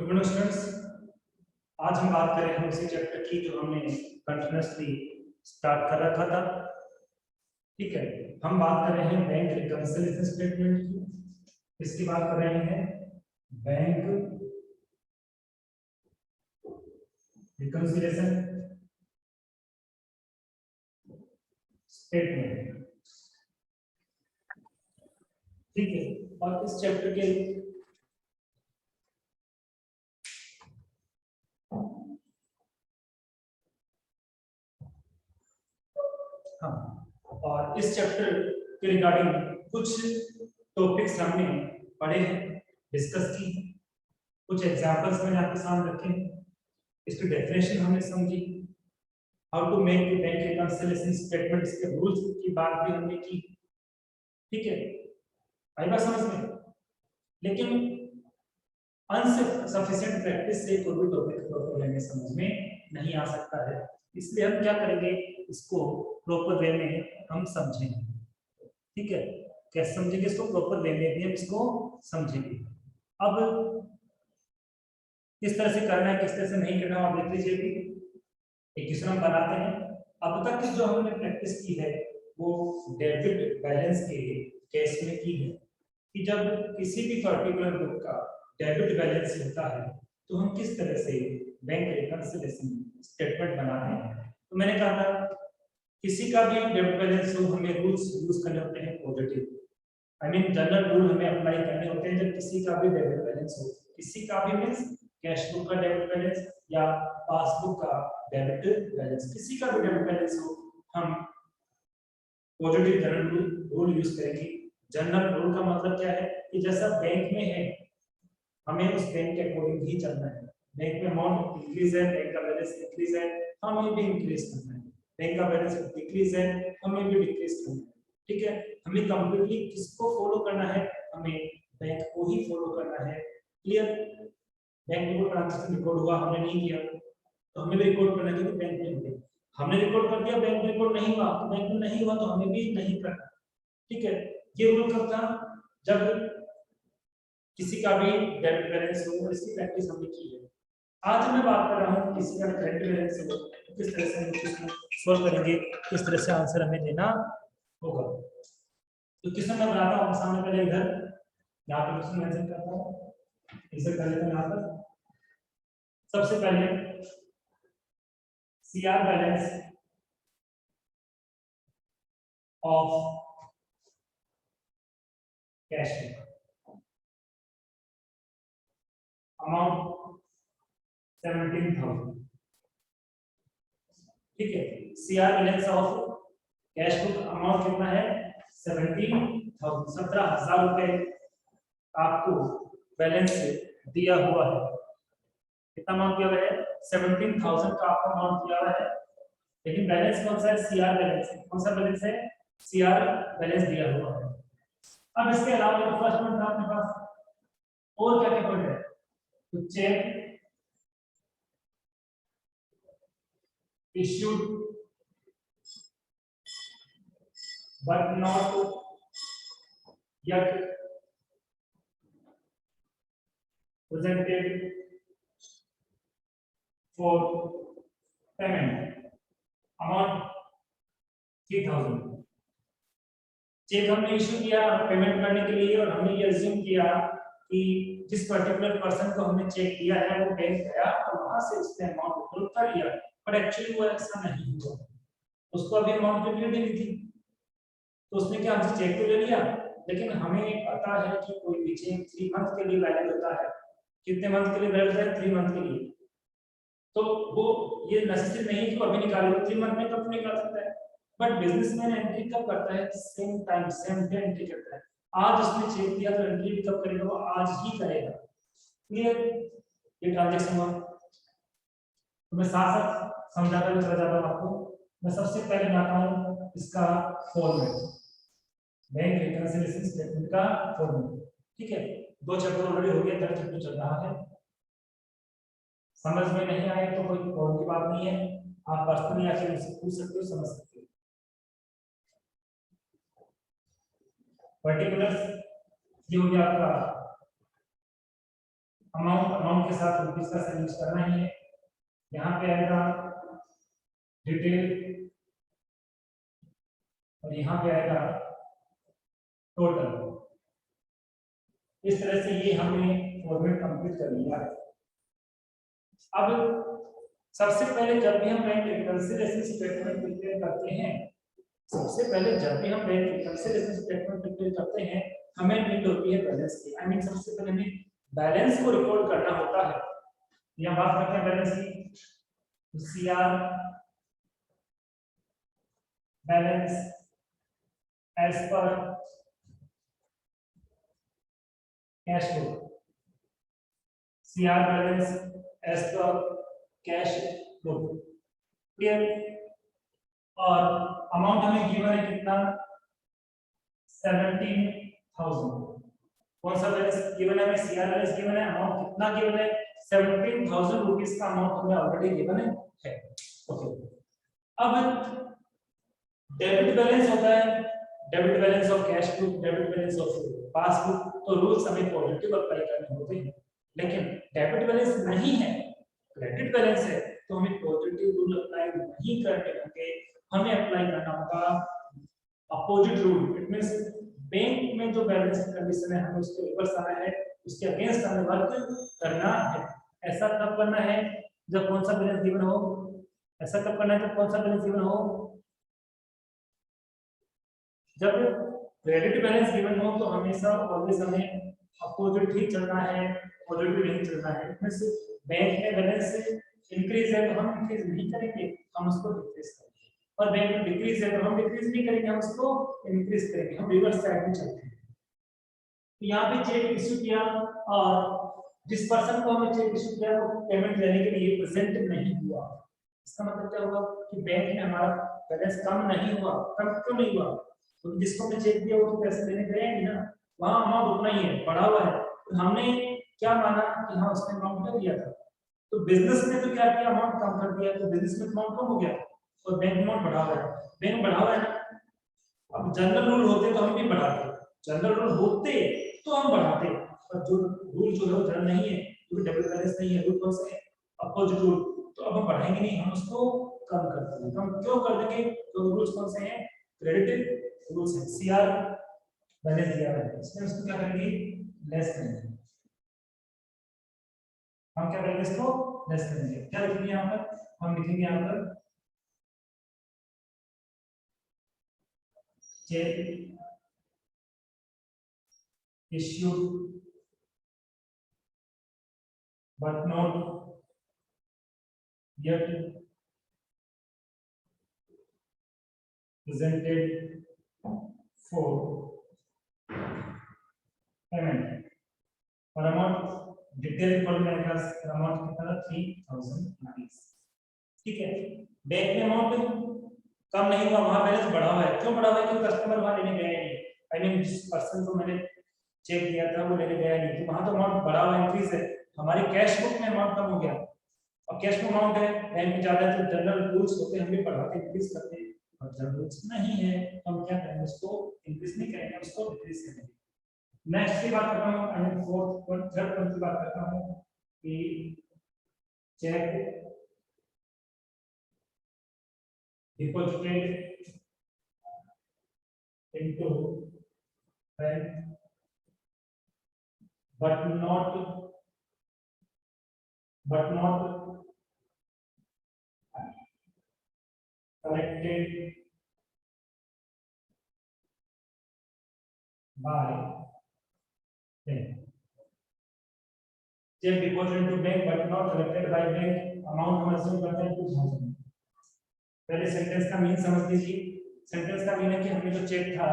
Good students, आज हम बात कर रहे हैं उसी चैप्टर की जो हमने कंटिन्यूसली स्टार्ट कर रखा था। ठीक है, हम बात कर रहे हैं बैंक रिकंसिलिएशन स्टेटमेंट की। इसकी बात कर रहे हैं बैंक रिकंसिलिएशन स्टेटमेंट। ठीक है, और इस चैप्टर के हाँ, और इस चैप्टर के रिगार्डिंग कुछ टॉपिक्स हमने पढ़े हैं, डिस्कस की, कुछ एग्जांपल्स मैंने आपके सामने रखे हैं, इसकी डेफिनेशन हमने समझी, how to make the bank reconciliation statement, इसके रूल्स की बात भी हमने की। ठीक है, आई बात समझ में? लेकिन अनसफिशिएंट प्रैक्टिस से कोई भी टॉपिक प्रॉपर वे में समझ में नहीं आ सकता है, इसलिए हम क्या करेंगे, इसको प्रॉपर वे में हम समझेंगे। ठीक है, कैसे समझेंगे इसको? प्रॉपर वे में भी हम इसको समझेंगे। अब किस तरह से करना है, किस तरह से नहीं करना, आप देख लीजिए कि एक क्वेश्चन हम बनाते हैं। अब तक जो हमने प्रैक्टिस की है वो डेबिट बैलेंस के केस में की है कि जब किसी भी पर्टिकुलर बुक का डेबिट बैलेंस होता है तो हम किस तरह से बैंक रिकंसिलिएशन स्टेटमेंट बनाते हैं। तो मैंने कहा था किसी का भी डेबिट बैलेंस हो हमें रूल्स यूज करने होते हैं positive, I mean general rule हमें अप्लाई करने होते हैं। जब किसी का भी डेबिट बैलेंस हो, किसी का भी मींस कैश बुक का डेबिट बैलेंस या पासबुक का डेबिट बैलेंस, किसी का भी डेबिट बैलेंस हो, हम पॉजिटिव जनरल रूल यूज करेंगे। जनरल रूल का मतलब क्या है कि जैसा बैंक में है हमें उस बैंक के अकॉर्डिंग ही चलना है। बैंक में अमाउंट इंक्रीज है, बैंक का बैलेंस इंक्रीज है, हमें भी इंक्रीज करना है। बैंक का बैलेंस डिक्रीज है, हमें भी डिक्रीज करना है। ठीक है, हमें कंप्लीटली किसको फॉलो करना है? हमें बैंक को ही फॉलो करना है। क्लियर? बैंक में कोई ट्रांजैक्शन रिकॉर्ड हुआ, हमने नहीं किया तो हमें भी रिकॉर्ड करना है क्योंकि बैंक में हुआ। हमने रिकॉर्ड कर दिया, बैंक में रिकॉर्ड नहीं हुआ तो बैंक में नहीं हुआ तो हमें भी नहीं करना। ठीक है, ये रूल कब था? जब किसी का भी डेबिट बैलेंस हो, और इसकी प्रैक्टिस हमने की है। आज मैं बात कर रहा हूँ किसी का क्रेडिट बैलेंस हो, किस तरह से हम इसको सॉल्व करेंगे, किस तरह से आंसर हमें देना होगा। तो क्वेश्चन मैं बनाता हूँ सामने, पहले इधर यहाँ पे क्वेश्चन मेंशन करता हूँ, इसे कर लेते हैं यहाँ पर। सबसे पहले CR balance of cash amount 17,000। ठीक है, CR balance of cash book amount कितना है? 17,000, 17,000 रुपए आपको बैलेंस दिया हुआ है। कितना अमाउंट दिया हुआ है? 17,000 का आपको अमाउंट दिया हुआ है, लेकिन बैलेंस कौन सा है? सीआर बैलेंस है। कौन सा बैलेंस है? सीआर बैलेंस दिया हुआ है। अब इसके अलावा जो फर्स्ट पॉइंट था अपने पास, और क्या क्या पॉइंट है? तो check issued but not yet presented for payment, amount 3,000। Check हमने इशू किया पेमेंट करने के लिए, और हमने ये अज्यूम किया कि जिस पर्टिकुलर पर्सन को हमने चेक दिया है वो बैंक गया और वहां से उसने अमाउंट विड्रॉ कर लिया, पर एक्चुअली वो ऐसा नहीं हुआ। उसको अभी अमाउंट पेमेंट देनी थी, तो उसने क्या हमसे चेक तो ले लिया, लेकिन हमें पता है कि कोई भी चेक 3 मंथ के लिए वैलिड होता है। कितने मंथ के लिए वैलिड है? 3 मंथ के लिए। तो वो ये नेसेसरी नहीं कि वो अभी निकाले, 3 मंथ में कब निकाल सकता है। बट बिजनेसमैन एंट्री कब करता है? Same time, same day entry करता है। आज उसने चेक दिया तो एंट्री भी कब करेगा? वो आज ही करेगा। क्लियर? ये ट्रांजैक्शन हुआ। तो मैं साथ साथ समझाता हुआ चला जाता हूँ आपको। मैं सबसे पहले बनाता हूँ इसका फॉर्मेट, बैंक रिकंसिलिएशन स्टेटमेंट का फॉर्मेट। ठीक है, 2 चैप्टर ऑलरेडी हो गया, 3rd चैप्टर चल रहा है। समझ में नहीं आए तो कोई और की बात नहीं है, आप पर्सनली आके मुझसे पूछ सकते हो, समझ सकते हो। पर्टिकुलर्स ये हो गया आपका अमाउंट के साथ रुपीस का साइन यूज करना ही है। यहाँ पे आएगा डिटेल और यहाँ पे आएगा टोटल। इस तरह से ये हमने फॉर्मेट कंप्लीट कर लिया है। अब सबसे पहले जब भी हम बैंक रिकंसिलिएशन स्टेटमेंट प्रिपेयर करते हैं, सबसे पहले जब भी हम बैंक रिकंसिलिएशन स्टेटमेंट प्रिपेयर करते हैं, हमें नीड होती है बैलेंस की। आई मीन सबसे पहले हमें बैलेंस को रिकॉर्ड करना होता है। यहाँ बात करते हैं बैलेंस की। सीआर बैलेंस एज पर cash flow, CR balance as पर कैश फ्लो, क्लियर। और अमाउंट हमें गिवन है कितना, 17,000। कौन सा बैलेंस गिवन है हमें, सीआर बैलेंस गिवन है, अमाउंट कितना गिवन है, 17,000 रुपीस का अमाउंट हमें ऑलरेडी गिवन है। ओके, अब डेबिट बैलेंस होता है, debit balance of cash book, debit balance of passbook, तो रूल्स हमें पॉजिटिव अप्लाई करने होते हैं। लेकिन डेबिट बैलेंस नहीं है, क्रेडिट बैलेंस है, तो हमें पॉजिटिव रूल अप्लाई नहीं करने होंगे, हमें अप्लाई करना होगा opposite rule. It means bank में जो बैलेंस कंडीशन है हमें उसके रिवर्स आना है, उसके अगेंस्ट हमें वर्क करना है। ऐसा कब करना है, जब कौन सा बैलेंस गिवन हो, ऐसा कब करना है जब कौन सा बैलेंस गिवन हो, जब क्रेडिट बैलेंस गिवन हो तो हमेशा ऑलवेज हमें अपोजिट ही चलना है, पॉजिटिव नहीं चलना है। इसमें बैंक में बैलेंस इंक्रीज है तो हम इंक्रीज नहीं करेंगे, हम उसको डिक्रीज करेंगे, और बैंक में डिक्रीज है तो हम डिक्रीज नहीं करेंगे, हम उसको इंक्रीज करेंगे, हम रिवर्स साइड में चलते हैं। तो यहाँ पे चेक इशू किया और जिस पर्सन को हमें चेक इशू किया वो पेमेंट लेने के लिए प्रेजेंट नहीं हुआ। इसका मतलब क्या हुआ कि बैंक में हमारा बैलेंस कम नहीं हुआ। कम क्यों नहीं हुआ, तो जिसको हमने चेक दिया वो तो पैसे देने गए नहीं ना, वहां अमाउंट उतना ही है, बढ़ा हुआ है। तो हमने क्या माना कि हाँ उसने अमाउंट कर दिया था, तो बिजनेस में तो क्या किया, अमाउंट कम कर दिया, तो बिजनेस में अमाउंट कम हो गया और बैंक अमाउंट बढ़ा हुआ है, बैंक बढ़ा हुआ है ना। अब जनरल रूल होते तो हम भी बढ़ाते, जनरल रूल होते तो हम बढ़ाते, और जो रूल जो है जनरल नहीं है, जो डबल बैलेंस नहीं है, रूल कौन सा है, अपोजिट रूल, तो अब हम बढ़ाएंगे नहीं, हम उसको कम कर देंगे। हम क्यों कर देंगे, तो रूल्स कौन से हैं, क्रेडिट रूल्स है, सीआर बैलेंस दिया है, इसमें उसको क्या करेंगे, लेस करेंगे। हम क्या करेंगे, इसको लेस करेंगे। क्या लिखेंगे यहाँ पर, हम लिखेंगे यहाँ पर check issued but not yet presented for payment, और अमाउंट डिटेल रिकॉर्ड में आएगा, अमाउंट कितना था, 3,000 रुपीस। ठीक है, बैंक में अमाउंट कम नहीं हुआ, वहां बैलेंस बढ़ा हुआ है। क्यों बढ़ा हुआ है, क्योंकि कस्टमर वहां लेने गया नहीं, आई मीन जिस पर्सन को मैंने चेक दिया था वो लेने गया नहीं, तो वहां तो अमाउंट बढ़ा हुआ इंक्रीज है। हमारी कैश बुक में अमाउंट कम हो गया, और कैश में अमाउंट है, बैंक में ज्यादा है, तो जनरल रूल्स होते हैं हम भी बढ़ाते इंक्रीज करते हैं, और जनरल रूल्स नहीं है तो हम क्या करेंगे, उसको इंक्रीज नहीं करेंगे, उसको डिक्रीज करेंगे। नेक्स्ट की बात करता हूं, I mean fourth point, third point की बात करता हूं कि check deposited into bank but not collected by bank. Check deposited to bank but not collected by bank, amount हम assume करते हैं 2,000। पहले सेंटेंस का मीन समझ लीजिए। सेंटेंस का मीन है कि हमने जो चेक था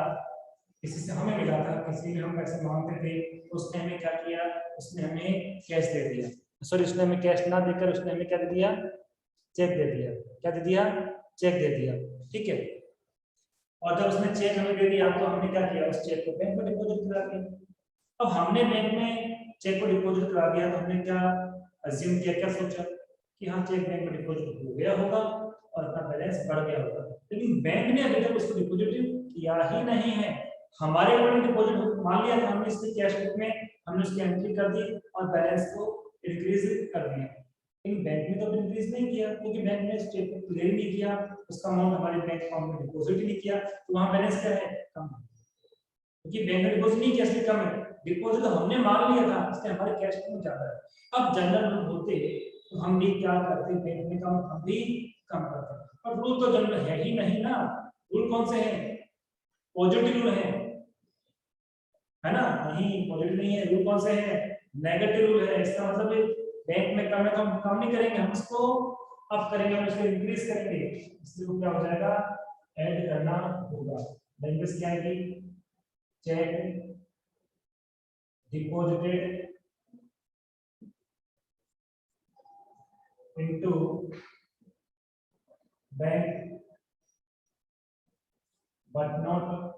किसी से हमें मिला था, किसी ने हम पैसे मांगते थे, तो उसने हमें क्या किया, उसने हमें कैश दे दिया, सॉरी उसने हमें कैश ना देकर उसने हमें क्या दे दिया, चेक दे दिया। क्या दे दिया, चेक दे दिया। ठीक है, और जब उसने चेक हमें दे दिया तो हमने क्या किया, उस चेक को बैंक में डिपॉजिट करा दिया। अब हमने बैंक में चेक को डिपॉजिट करा दिया तो हमने क्या अज्यूम किया, क्या सोचा कि हाँ चेक बैंक में डिपॉजिट हो गया होगा और अपना बैलेंस बढ़ गया होगा, लेकिन बैंक ने अभी तक उसको डिपॉजिट किया ही नहीं है। हमारे अकॉर्डिंग डिपॉजिट मान लिया था हमने, इसकी कैश बुक में हमने उसकी एंट्री कर दी और बैलेंस को इंक्रीज कर दिया। लेकिन बैंक में तो इंक्रीज नहीं किया, क्योंकि बैंक ने स्टेटमेंट क्लियर नहीं किया, उसका अमाउंट हमारे बैंक अकाउंट में डिपॉजिट ही नहीं किया, तो वहां बैलेंस क्या है, कम है। क्योंकि बैंक ने डिपॉजिट नहीं किया इसलिए कम है, डिपॉजिट तो हमने मान लिया था इसलिए हमारे कैश में ज्यादा है। अब जनरल रूल होते तो हम भी क्या करते, बैंक में कम हम भी कम करते, और रूल तो जनरल है ही नहीं ना। रूल कौन से हैं, पॉजिटिव रूल है ना, नहीं पॉजिटिव नहीं है, रूल कौन से हैं, नेगेटिव रूल है। इसका मतलब बैंक में कम है तो हम कम नहीं करेंगे, हम इसको अप करेंगे, हम इसको इंक्रीज करेंगे, इसलिए क्या हो जाएगा, ऐड करना होगा। लैंग्वेज क्या है, cheque deposited into bank but not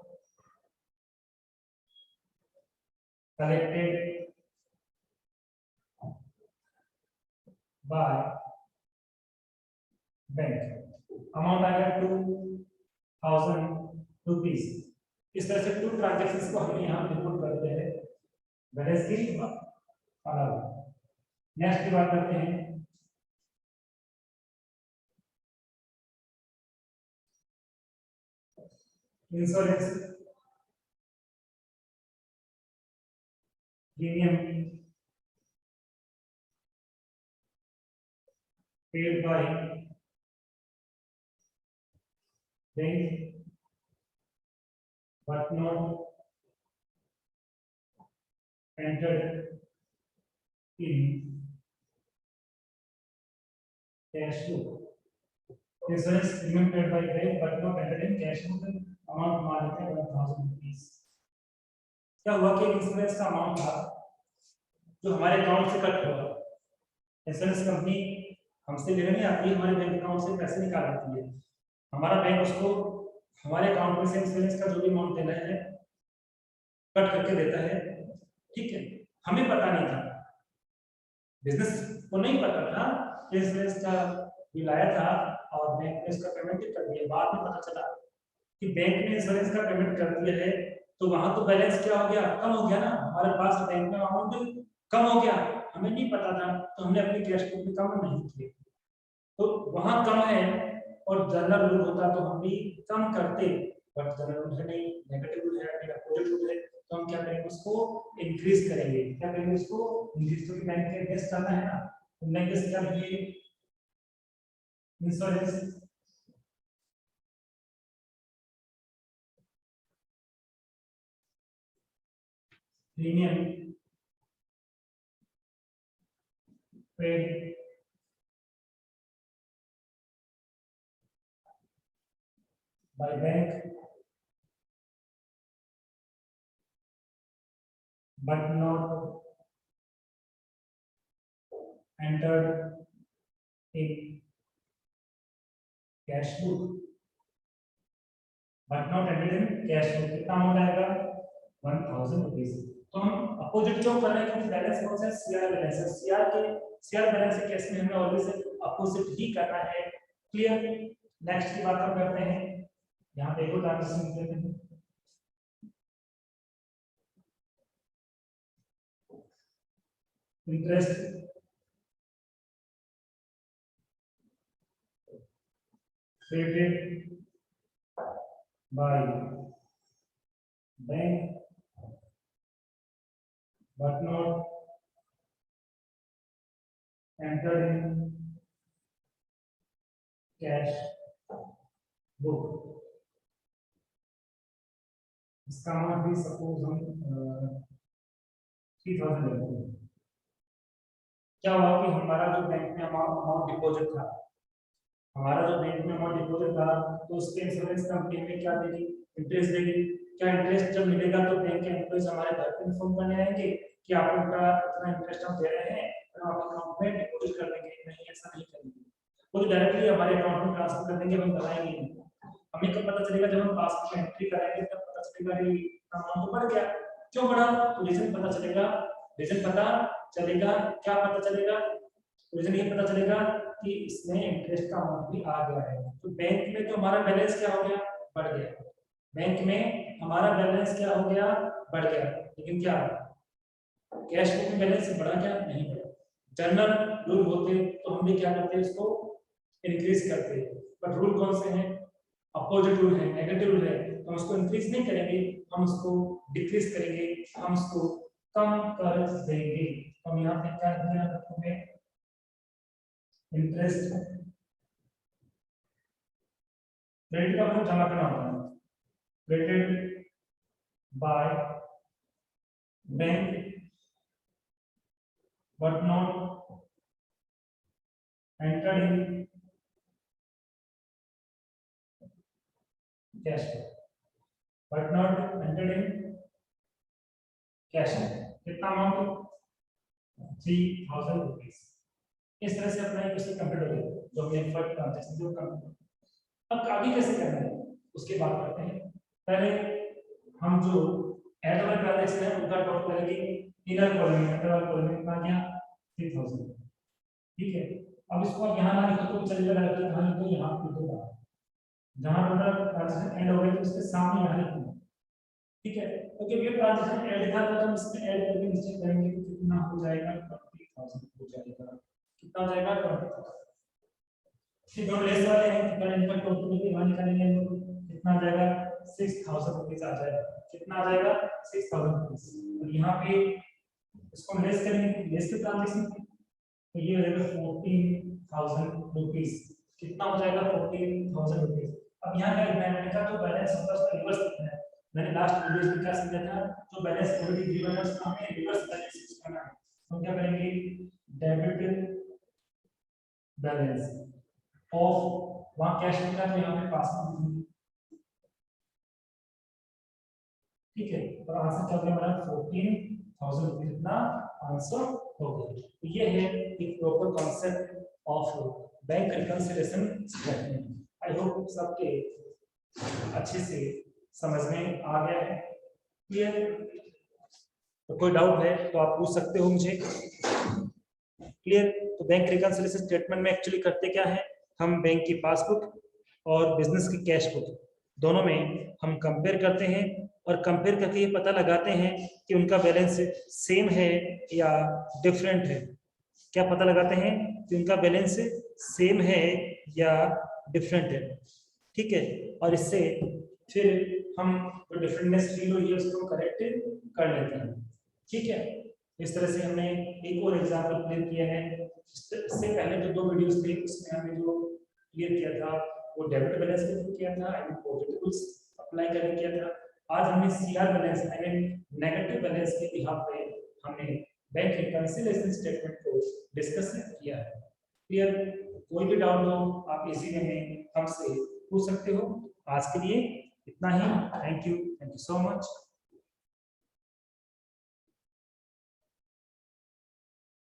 collected by bank. Amount आ गया 2000 रुपीज। इस तरह से 2 ट्रांजेक्शंस को हम यहाँ रिपोर्ट करते हैं बैलेंस की अलग। नेक्स्ट की बात करते हैं, insurance premium paid by bank but not entered in cash book. Insurance premium paid by bank but not entered in cash book, amount मान लेते हैं 1000 रुपीज। क्या हुआ कि इंश्योरेंस का अमाउंट था जो हमारे अकाउंट से कट हुआ, इंश्योरेंस कंपनी हमसे लेने नहीं आती, हमारे बैंक अकाउंट से पैसे निकाल लेती है, हमारा बैंक उसको हमारे अकाउंट में से इंश्योरेंस का जो भी अमाउंट देना है कट करके देता है, ठीक है। हमें पता नहीं था, बिजनेस को नहीं पता था कि इंश्योरेंस का बिल आया था और बैंक ने इसका पेमेंट कर दिया। बाद में पता चला कि बैंक ने इंश्योरेंस का पेमेंट कर दिया है, तो वहां तो बैलेंस क्या हो गया, कम हो गया ना, हमारे पास बैंक में अमाउंट कम हो गया, हमें नहीं पता था, तो हमने अपनी कैश बुक में कम नहीं किए, तो वहां कम है। और जनरल रूल होता तो हम भी कम करते, बट जनरल रूल है नहीं, नेगेटिव रूल है, पॉजिटिव रूल है, तो हम क्या करेंगे, उसको इंक्रीज करेंगे। क्या करेंगे, उसको इंक्रीज, तो बैंक के इन्वेस्ट करना है ना, तो नेक्स्ट क्या करेंगे, insurance premium paid by bank but not entered in cash book, but not entered in cash book। कितना अमाउंट आएगा, 1000 रुपीज। तो हम अपोजिट क्यों कर रहे हैं, क्योंकि बैलेंस कौन सा है, सीआर बैलेंस है, सीआर के सीआर बैलेंस के केस में हमें ऑलवेज अपोजिट ही करना है। क्लियर। नेक्स्ट की बात हम करते हैं, यहाँ देखो ट्रांजेक्शन करते हैं, interest paid by bank but not entered in cash book। इसका अमाउंट भी सपोज हम 3000 लेते हैं। क्या हुआ कि हमारा जो बैंक में अमाउंट डिपॉजिट था, हमारा जो बैंक में अमाउंट डिपॉजिट था, तो उसके इंश्योरेंस कंपनी में क्या देगी, इंटरेस्ट देगी। क्या इंटरेस्ट जब मिलेगा तो बैंक के एम्प्लॉइज हमारे घर पे इन्फॉर्म करने आएंगे कि आप उनका इतना इंटरेस्ट हम दे रहे हैं, तो आप अकाउंट में डिपॉजिट कर देंगे। नहीं, ऐसा नहीं करेंगे, वो डायरेक्टली हमारे अकाउंट में ट्रांसफर कर देंगे, हम बताएंगे नहीं। हमें कब पता चलेगा, जब हम पासबुक में एंट्री कराएंगे तब पता चलेगा कि अमाउंट तो बढ़ गया। क्यों बढ़ा, तो रीजन पता चलेगा। रीजन पता चलेगा, क्या पता चलेगा, रीजन ये पता चलेगा कि इसमें इंटरेस्ट का अमाउंट भी आ गया है। तो बैंक में तो हमारा बैलेंस क्या हो गया, बढ़ गया। बैंक में हमारा बैलेंस क्या हो गया, बढ़ गया, लेकिन क्या कैश बुक में बैलेंस बढ़ा क्या, नहीं बढ़ा। जनरल रूल होते तो हम भी क्या करते हैं, उसको इंक्रीज करते हैं, बट रूल कौन से हैं, अपोजिट रूल है, नेगेटिव रूल है, तो हम उसको इंक्रीज नहीं करेंगे, हम उसको डिक्रीज करेंगे, हम उसको कम कर देंगे। तो हम यहाँ पे क्या ध्यान रखेंगे, इंटरेस्ट क्रेडिट का अमाउंट जमा करना होता है, credit by bank but not entered in cash but not entered in cash. कितना अमाउंट, 3000 रुपीज। इस तरह से अपना एक उससे कंप्लीट हो गया जो हमने फर्स्ट ट्रांजैक्शन जो कंप्लीट। अब आगे कैसे करना है उसके बात करते हैं। पहले हम जो ऐड वाला ट्रांजैक्शन है उनका टोटल करेंगे, इनर कॉलम में अंदर वाला कॉलम में कितना गया 3000, ठीक है। अब इसको यहां ना लिखो तो चलेगा, डायरेक्टली यहां लिखो, यहां लिखो बाहर, जहां टोटल ट्रांजैक्शन एंड हो गया तो उसके सामने यहां लिखो, ठीक है। क्योंकि ये ट्रांजैक्शन ऐड था तो हम इसमें ऐड करके निश्चित करेंगे कि कितना हो जाएगा, 20000 हो जाएगा। कितना हो जाएगा 20000। फिर दोनों लेस वाले हैं, कितना इनका टोटल करके वहां निकालेंगे हम लोग, कितना आ जाएगा 6000 रुपीस आ जाएगा। कितना आ जाएगा 6000 रुपीस। और यहाँ पे इसको लेस करेंगे, लेस के ट्रांजैक्शन तो ये हो जाएगा 14000 रुपीस। कितना हो जाएगा 14000 रुपीस। अब यहाँ क्या लिखना है, मैंने कहा जो बैलेंस होता है उसका रिवर्स लिखना है। मैंने लास्ट वीडियो में क्या समझा था, जो बैलेंस ऑलरेडी गिवन है उसका हमें रिवर्स बैलेंस करना है। हम क्या करेंगे, डेबिट बैलेंस ऑफ, वहां कैश लिखा तो यहाँ पे पास में, ठीक है। और आंसर क्या होगा हमारा 14000 रुपीस, इतना आंसर हो गया। तो ये है एक proper concept of bank reconciliation statement. I hope सबके अच्छे से समझ में आ गया है, क्लियर। तो कोई डाउट है तो आप पूछ सकते हो मुझे, क्लियर। तो बैंक रिकंसिलिएशन स्टेटमेंट में एक्चुअली करते क्या है, हम बैंक की पासबुक और बिजनेस की कैश बुक दोनों में हम कंपेयर करते हैं, और कंपेयर करके ये पता लगाते हैं कि उनका बैलेंस सेम है या डिफरेंट है। क्या पता लगाते हैं कि उनका बैलेंस सेम है या डिफरेंट है, ठीक है। और इससे फिर हम जो डिफरेंटनेस फील हुई है उसको करेक्ट कर लेते हैं, ठीक है। इस तरह से हमने एक और एग्जांपल क्लियर किया है। इससे पहले जो 2 वीडियोस थे उसमें हमने जो क्लियर किया था वो डेबिट बैलेंस के थ्रू किया था, एंड पॉजिटिव रूल्स अप्लाई करके किया था। आज हमने CR balance I mean negative balance के बिहाफ पे हमने बैंक रिकंसिलिएशन स्टेटमेंट को डिस्कस किया है, क्लियर। कोई भी डाउट हो आप इसी में हमसे पूछ सकते हो। आज के लिए इतना ही, थैंक यू सो मच।